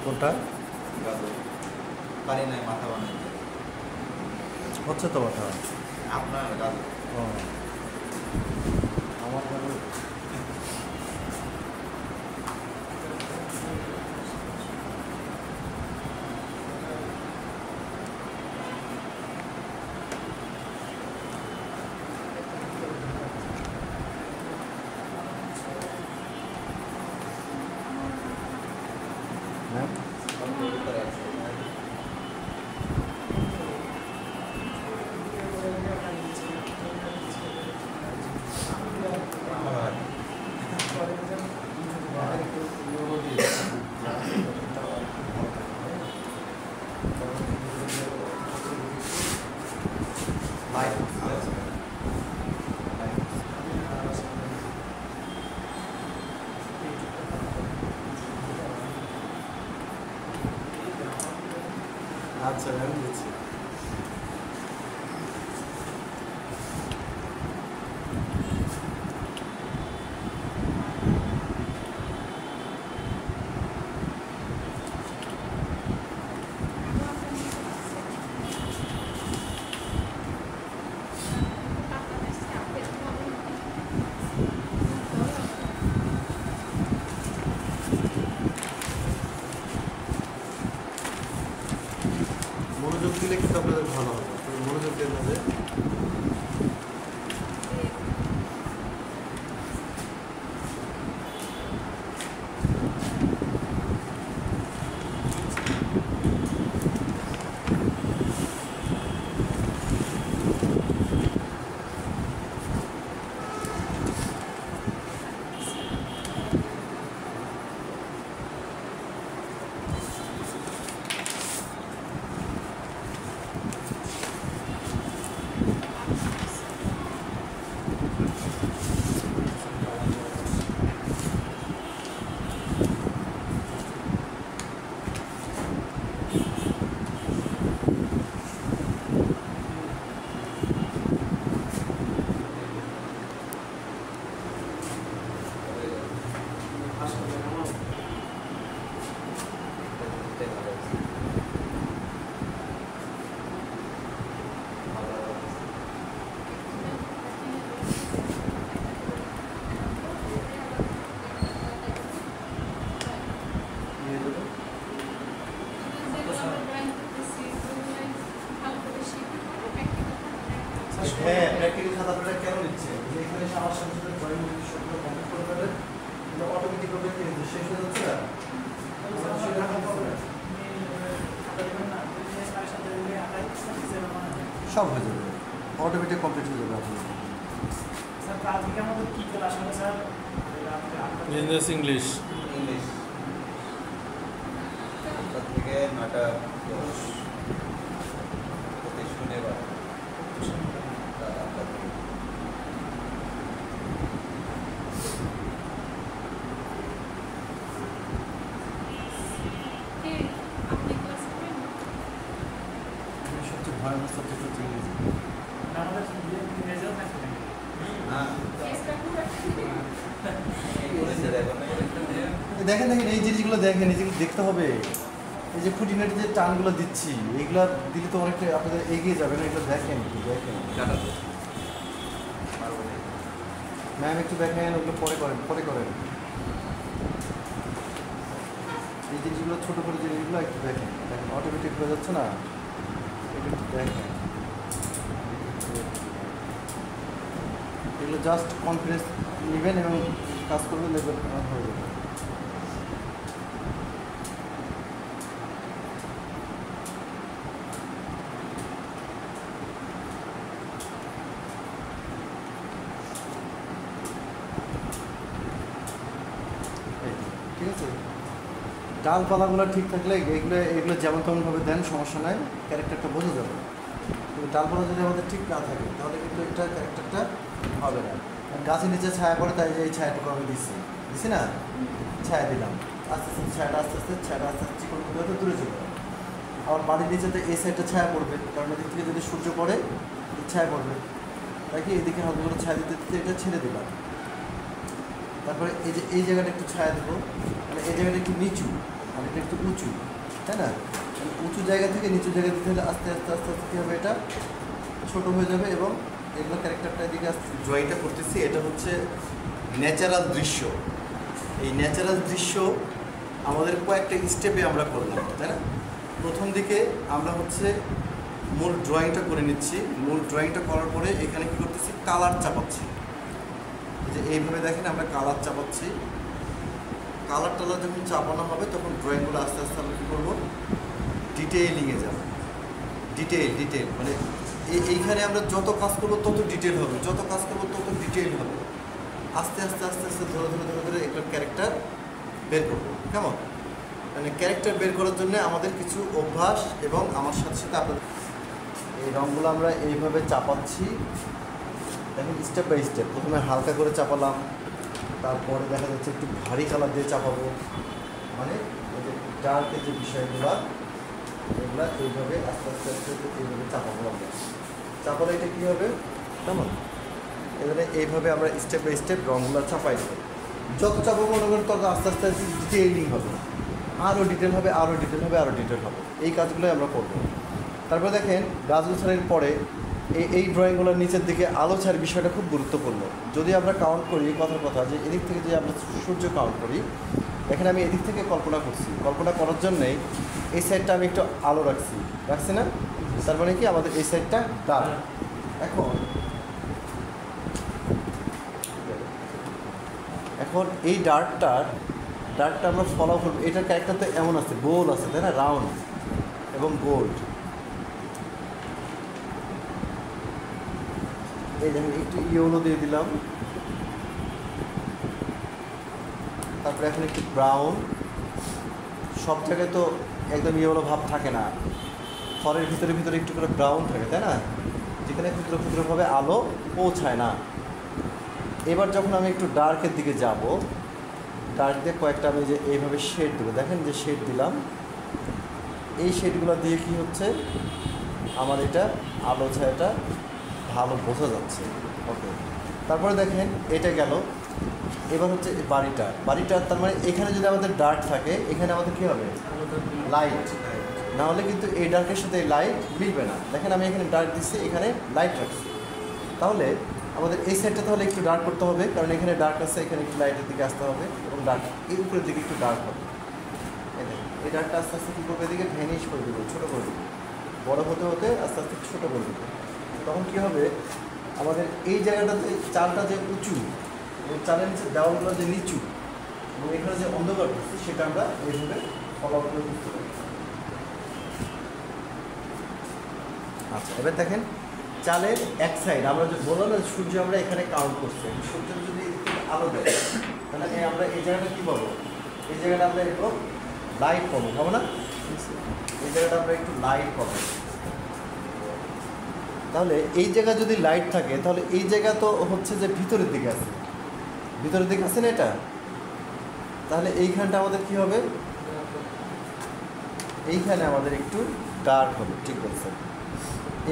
কোনটা পারি নাই মাথা বানাই হচ্ছে তো কথা আপনার গাছ ও আমার কাছে আচ্ছা আমি দিচ্ছি। মনোযোগ দিলে কিন্তু আপনাদের ভালো হবে, মনোযোগ দেন না যে হ্যাঁ প্র্যাকটিক্যাল খাতা আপনারা কেন নিচ্ছে? যে এখানে এসে আমার সাথে সাথে ড্রয়িং সবগুলো কমপ্লিট করে ফেলেন, এটা অটোমেটিক হবে শেষ হয়ে যাচ্ছে না? সব হয়ে যাবে, অটোমেটিক কমপ্লিট হয়ে যাবে আপনার। স্যার আজকে আমাদের কি ক্লাস হবে স্যার? বিজনেস ইংলিশ ইংলিশ 7টা থেকে 9টা 10 প্রতি শনিবার রাত 8টা থেকে। আপনি ক্লাস করেন? সবচেয়ে ভয়ানক সাবজেক্ট হচ্ছে ইংরেজি। আমাদের মেজর থাকবে হ্যাঁ চেষ্টা করে ইংলিশে দেখো না দেখেন দেখেন এই জিনিসগুলো দেখেন, এই জিনিস দেখতে হবে। এই যে খুঁটিনাটি যে টানগুলো দিচ্ছি এইগুলো দিলে তো অনেকটা আপনাদের এগিয়ে যাবে না, এগুলো দেখেন একটু দেখেন। কাটাতে পারবো না। ম্যাম একটু দেখেন, ওগুলো পরে করেন পরে করেন। এই জিনিসগুলো ছোটো করে জিনিসগুলো একটু দেখেন, দেখেন অটোমেটিক হয়ে যাচ্ছে না, এটা একটু দেখেন। এগুলো জাস্ট কনফিডেন্স নেবেন এবং কাজ করবেন, দেখবেন হয়ে যাবে। ঠিক আছে, ডালপালাগুলো ঠিক থাকলে এগুলো এগুলো যেমন তেমনভাবে দেন, সমস্যা নাই, ক্যারেক্টারটা বোঝা যাবে। কিন্তু ডালপালা যদি আমাদের ঠিক না থাকে তাহলে কিন্তু এটা ক্যারেক্টারটা হবে না। গাছের নিচে ছায়া পড়ে, তাই এই ছায়াটুকু আমি দিছি না, ছায়া দিলাম, আস্তে আস্তে ছায়াটা ছায়াটা আস্তে আস্তে চিকন করতে হতে দূরে চলে যাবে। আবার বাড়ির নিচেতে এই সাইডটা ছায়া পড়বে, কারণ এদিক থেকে যদি সূর্য পড়ে ছায়া পড়বে, তাই কি এদিকে হালকা করে ছায়া দিতে দিতে এটা ছেড়ে দিলাম। তারপরে এই যে এই জায়গাটা একটু ছায়া দেবো, মানে এই জায়গাটা একটু নিচু, মানে এটা একটু উঁচু, তাই না? মানে উঁচু জায়গা থেকে নিচু জায়গা দিতে হলে আস্তে আস্তে আস্তে আস্তে কী হবে, এটা ছোটো হয়ে যাবে এবং এগুলো ক্যারেক্টারটা এদিকে আসতে ড্রয়িংটা করতেছি। এটা হচ্ছে ন্যাচারাল দৃশ্য। এই ন্যাচারাল দৃশ্য আমাদের কয়েকটা স্টেপে আমরা করলাম, তাই না? প্রথম দিকে আমরা হচ্ছে মূল ড্রয়িংটা করে নিচ্ছি। মূল ড্রয়িংটা করার পরে এখানে কী করতেছি, কালার চাপাচ্ছি। যে এইভাবে দেখেন আমরা কালার চাপাচ্ছি। কালার টালার যখন চাপানো হবে তখন ড্রয়িংগুলো আস্তে আস্তে আমরা কী করবো, ডিটেইলিংয়ে যাব। ডিটেইল মানে এইখানে আমরা যত কাজ করবো তত ডিটেল হবে, যত কাজ করবো তত ডিটেইল হবে। আস্তে আস্তে আস্তে আস্তে ধরে এগুলোর ক্যারেক্টার বের করবো। কেমন? মানে ক্যারেক্টার বের করার জন্য আমাদের কিছু অভ্যাস এবং আমার সাথে সাথে আপনাদের এই রঙগুলো আমরা এইভাবে চাপাচ্ছি। দেখেন স্টেপ বাই স্টেপ, প্রথমে হালকা করে চাপালাম, তারপরে দেখা যাচ্ছে একটু ভারী কালার দিয়ে চাপাবো, মানে ওই যে ডার্কের যে বিষয়গুলো এগুলা এইভাবে আস্তে আস্তে আস্তে আস্তে এইভাবে চাপাবো আমরা। চাপালে এটা কী হবে কেমন, এবারে এইভাবে আমরা স্টেপ বাই স্টেপ রঙগুলো চাপাই দেবো। যত চাপাবো মনে করেন তত আস্তে আস্তে আস্তে ডিটেইলিং হবে, আরও ডিটেল হবে, আরও ডিটেল হবে, আরও ডিটেল হবে। এই কাজগুলোই আমরা করব। তারপরে দেখেন গাছ গোছানোর পরে এই ড্রয়িংগুলোর নিচের দিকে আলো ছাড়ার বিষয়টা খুব গুরুত্বপূর্ণ। যদি আমরা কাউন্ট করি, কথার কথা যে এদিক থেকে যদি আমরা সূর্য কাউন্ট করি, দেখেন আমি এদিক থেকে কল্পনা করছি, কল্পনা করার জন্যেই এই সাইডটা আমি একটু আলো রাখছি না, তার মানে কি আমাদের এই সাইডটা ডার্ক। এখন এই ডার্কটা আমরা ফলো করবো। এটার ক্যারেক্টার তো এমন আছে, গোল আছে তাই না, রাউন্ড এবং গোল্ড। এই দেখেন একটু ইয়েলো দিয়ে দিলাম, তারপরে এখন একটু ব্রাউন। সব জায়গায় তো একদম ইয়েলো ভাব থাকে না, ফলের ভিতরে একটু করে ব্রাউন থাকে তাই না, যেখানে ক্ষুদ্রভাবে আলো পৌঁছায় না। এবার যখন আমি একটু ডার্কের দিকে যাব, ডার্ক দিয়ে কয়েকটা আমি যে এইভাবে শেড দেবো, দেখেন যে শেড দিলাম, এই শেডগুলো দিয়ে কি হচ্ছে আমার এটা আলো ছায়াটা ভালো বোঝা যাচ্ছে। ওকে, তারপরে দেখেন এটা গেল। এবার হচ্ছে বাড়িটা তার মানে এখানে যদি আমাদের ডার্ক থাকে, এখানে আমাদের কী হবে লাইট, না হলে কিন্তু এই ডার্কের সাথে এই লাইট মিলবে না। দেখেন আমি এখানে ডার্ক দিচ্ছি, এখানে লাইট রাখছি, তাহলে আমাদের এই সাইডটা তাহলে একটু ডার্ক করতে হবে, কারণ এখানে ডার্ক আছে, এখানে একটু লাইটের দিকে আসতে হবে এবং ডার্ক এই উপরের দিকে একটু ডার্ক হবে। এই ডার্কটা আস্তে আস্তে কী করবে, এদিকে ভ্যানিশ করে দেবো, ছোটো করে দেবো, বড়ো হতে হতে আস্তে আস্তে ছোটো করে দেবো। তখন কী হবে আমাদের এই জায়গাটাতে চালটা যে উঁচু এবং চালের নিচে দেওয়ালগুলো যে নিচু এবং এখানে যে অন্ধকার করছে, সেটা আমরা এইভাবে ফলো করে বুঝতে পারি। আচ্ছা, এবার দেখেন চালের এক সাইড আমরা যে বললাম না সূর্য আমরা এখানে কাউন্ট করছি, সূর্য যদি আলো দেয় তাহলে আমরা এই জায়গাটা কী পাবো, এই জায়গাটা আমরা একটু লাইট পাবো না, এই জায়গাটা আমরা একটু লাইট পাবো। তাহলে এই জায়গা যদি লাইট থাকে, তাহলে এই জায়গা তো হচ্ছে যে ভিতরের দিকে আছে না এটা, তাহলে এইখানটা আমাদের কি হবে, এইখানে আমাদের একটু ডার্ক হবে। ঠিক আছে,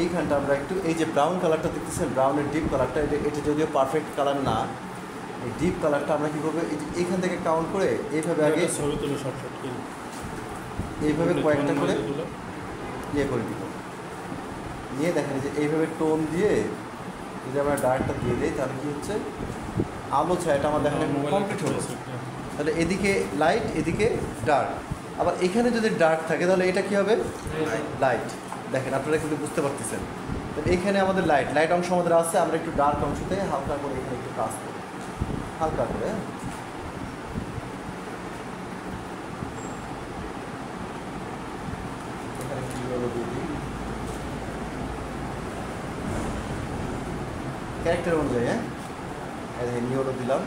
এইখানটা আমরা একটু এই যে ব্রাউন কালারটা দেখতেছেন, ব্রাউনের ডিপ কালারটা, এটা যদিও পারফেক্ট কালার না, এই ডিপ কালারটা আমরা কী করবো, এই যে এইখান থেকে কাউন্ট করে এইভাবে আগে এইভাবে কয়েকটা করে ইয়ে করে দিব, নিয়ে দেখেন যে এইভাবে টোন দিয়ে যদি আমরা ডার্কটা দিয়ে দিই, তাহলে কী হচ্ছে আলো ছায়াটা আমাদের এখানে কমপ্লিট হলো। তাহলে এদিকে লাইট, এদিকে ডার্ক। আবার এখানে যদি ডার্ক থাকে তাহলে এটা কী হবে লাইট। দেখেন আপনারা কিন্তু বুঝতে পারতেছেন, তাহলে এইখানে আমাদের লাইট অংশ আমাদের আছে, আমরা একটু ডার্ক অংশতে হালকা করে এখানে একটু কাজ করি, হালকা করে। এখানে একটু ইয়েলো দিয়ে দিই ক্যারেক্টার অনুযায়ী। ইয়েলো দিলাম,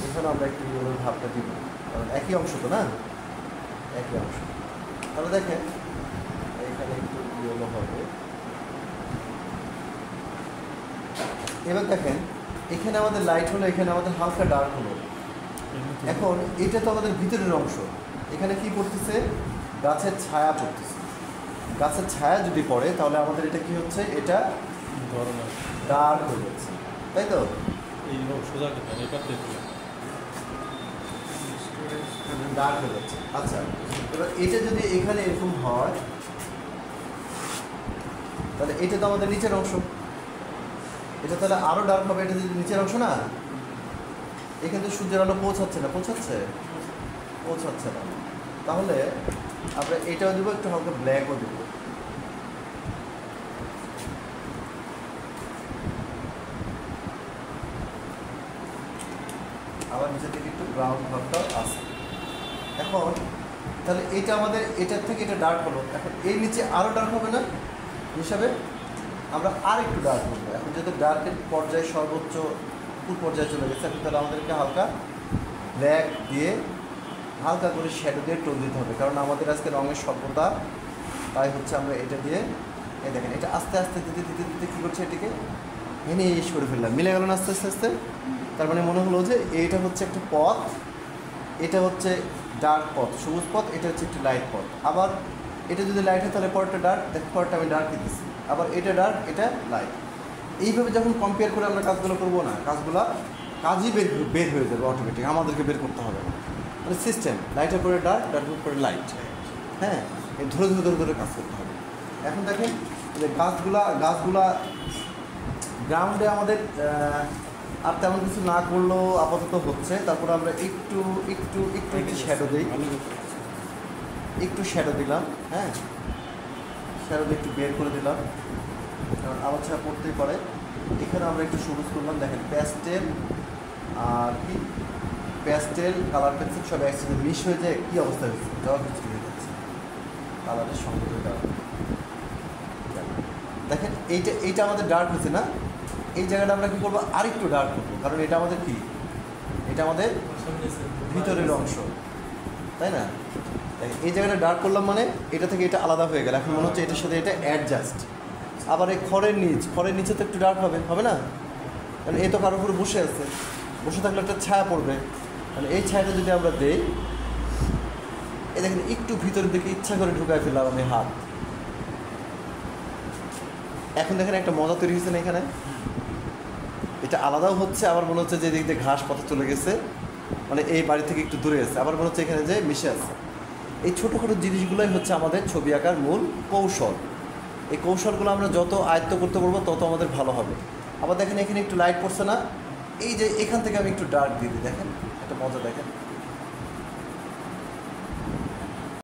এখানে আমরা একটু ইয়েলোর ভাবটা দিব, কারণ একই অংশ তো না, একই অংশ। তাহলে দেখেন এখানে একটু ইয়েলো হবে। এবার দেখেন এখানে আমাদের লাইট হলো, এখানে আমাদের হালকা ডার্ক হলো। এখন এটা তো আমাদের ভিতরের অংশ, এখানে কি পড়তেছে গাছের ছায়া পড়তেছে। গাছের ছায়া যদি পড়ে তাহলে আমাদের এটা কি হচ্ছে, এটা ডার্ক হয়ে যাচ্ছে, তাই তো। ডার্ক হয়ে যাচ্ছে। আচ্ছা, এবার এটা যদি এখানে এরকম হয় তাহলে এটা তো আমাদের নিচের অংশ, এটা তাহলে আরও ডার্ক হবে। এটা যদি নিচের অংশ না, এখানে তো সূর্যের আলো পৌঁছাচ্ছে না, তাহলে আমরা এটাও দেবো, একটু হালকা ব্ল্যাকও দেবো। আবার নিচের থেকে একটু ব্রাউন ভাবটাও আছে। এখন তাহলে এটা আমাদের এটার থেকে এটা ডার্ক হলো, এখন এর নিচে আরও ডার্ক হবে না হিসাবে আমরা আর একটু ডার্ক করবো। এখন যেহেতু ডার্কের পর্যায়ে সর্বোচ্চ উপর পর্যায়ে চলে গেছে, এখন তাহলে আমাদেরকে হালকা ব্ল্যাক দিয়ে হালকা করে শ্যাডো দিয়ে টোন দিতে হবে, কারণ আমাদের আজকে রঙের স্বল্পতা। তাই হচ্ছে আমরা এটা দিয়ে এই দেখেন এটা আস্তে আস্তে দিতে কী করছে, এটাকে এনে করে ফেললাম, মিলে গেল না আস্তে আস্তে। তার মানে মনে হলো যে এইটা হচ্ছে একটা পথ, এটা হচ্ছে ডার্ক পথ, সবুজ পথ, এটা হচ্ছে একটি লাইট পথ। আবার এটা যদি লাইট হয় তাহলে পরেরটা ডার্ক, দেখো পরেরটা আমি ডার্ক দিতেছি, আবার এটা ডার্ক এটা লাইট। এইভাবে যখন কম্পেয়ার করে আমরা কাজগুলো করবো না, কাজই বের হয়ে যাবে অটোমেটিক, আমাদেরকে বের করতে হবে না। মানে সিস্টেম, লাইটের পরে ডার্ক, ডার্কের পরে লাইট, হ্যাঁ, এই ধরে ধরে ধরে ধরে কাজ করতে হবে। এখন দেখেন যে গাছগুলা গ্রাউন্ডে আমাদের আর তেমন কিছু না করলেও আপাতত হচ্ছে। তারপরে আমরা একটু একটু একটু একটু শ্যাডো দিই, একটু শ্যাডো দিলাম, হ্যাঁ, শ্যাডো দিয়ে একটু বের করে দিলাম, কারণ আবার ছাড়া পড়তেই পারে। এখানে আমরা একটু সবুজ করলাম, দেখেন প্যাস্টেল আর কি প্যাস্টেল কালার পেন্সিল সব একসাথে মিশ হয়ে যায়, কী অবস্থা হয়েছে, যাওয়া কিছু হয়ে যাচ্ছে কালারের সঙ্গে দেওয়া। দেখেন এইটা আমাদের ডার্ক হয়েছে না, এই জায়গাটা আমরা কী করবো, আরেকটু ডার্ক করবো, কারণ এটা আমাদের কি, এটা আমাদের ভিতরের অংশ, তাই না? এই জায়গাটা ডার্ক করলাম মানে এটা থেকে এটা আলাদা হয়ে গেল, এখন মনে হচ্ছে এটার সাথে এটা অ্যাডজাস্ট। আবার এই খড়ের নিচে তো একটু ডার্ক হবে না, কারণ এই তো কারোর উপরে বসে থাকলে একটা ছায়া পড়বে, মানে এই ছায়াটা যদি আমরা দেই, এই দেখেন একটু ভিতরের দিকে ইচ্ছা করে ঢুকায় ফেললাম আমি হাত। এখন দেখেন একটা মজা তৈরি হয়েছে না এখানে, এটা আলাদাও হচ্ছে, আবার মনে হচ্ছে যে এদিক দিয়ে ঘাস পথে চলে গেছে, মানে এই বাড়ি থেকে একটু দূরে আছে, আবার মনে হচ্ছে এখানে যে মিশে আছে। এই ছোটোখাটো জিনিসগুলোই হচ্ছে আমাদের ছবি আঁকার মূল কৌশল। এই কৌশলগুলো আমরা যত আয়ত্ত করতে পারবো তত আমাদের ভালো হবে। আবার দেখেন এখানে একটু লাইট পড়ছে না, এই যে এখান থেকে আমি একটু ডার্ক দিয়ে দিই, দেখেন একটা মজা, দেখেন